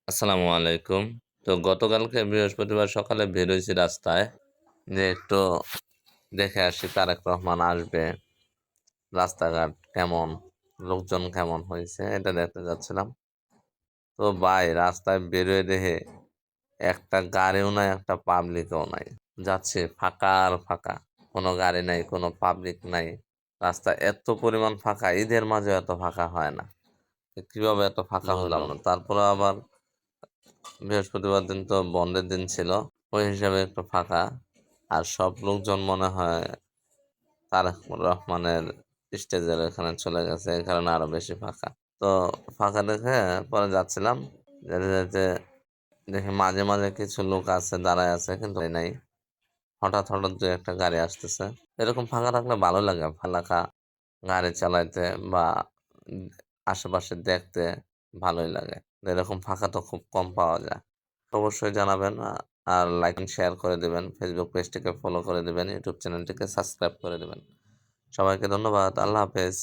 আসসালামু আলাইকুম। তো গতকালকে বৃহস্পতিবার সকালে বের হইছি রাস্তায় যে একটু দেখে আসি তারেক রহমান আসবে, রাস্তাঘাট কেমন, লোকজন কেমন হইছে এটা দেখতে যাচ্ছিলাম। তো ভাই রাস্তায় বের হয়ে দেখি একটা গাড়িও নাই, একটা পাবলিকও নাই। যাচ্ছে ফাঁকা আর ফাঁকা। কোনো গাড়ি নাই, কোনো পাবলিক নাই। রাস্তা এত পরিমাণ ফাঁকা, ঈদের মাঝেও এত ফাঁকা হয় না। কিভাবে এত ফাঁকা বুঝলাম না। তারপরে আবার বৃহস্পতিবার দিন তো বন্ধের দিন ছিল, ওই হিসাবে একটু ফাঁকা। আর সব লোকজন মনে হয় তারেক রহমানের স্টেজের এখানে চলে গেছে, এই কারণে আরো বেশি ফাঁকা। তো ফাঁকা দেখে পরে যাচ্ছিলাম, যেতে যেতে দেখি মাঝে মাঝে কিছু লোক আছে দাঁড়ায় আছে, কিন্তু নাই। হঠাৎ হঠাৎ দু একটা গাড়ি আসতেছে। এরকম ফাঁকা রাখলে ভালো লাগে, ফাঁকা গাড়ি চালাইতে বা উম আশেপাশে দেখতে ভালোই লাগে। এরকম ফাঁকা তো খুব কম পাওয়া যায়। অবশ্যই জানাবেন আর লাইক এন্ড শেয়ার করে দিবেন। ফেসবুক পেজটিকে ফলো করে দিবেন। ইউটিউব চ্যানেলটিকে সাবস্ক্রাইব করে দিবেন। সবাইকে ধন্যবাদ। আল্লাহ হাফেজ।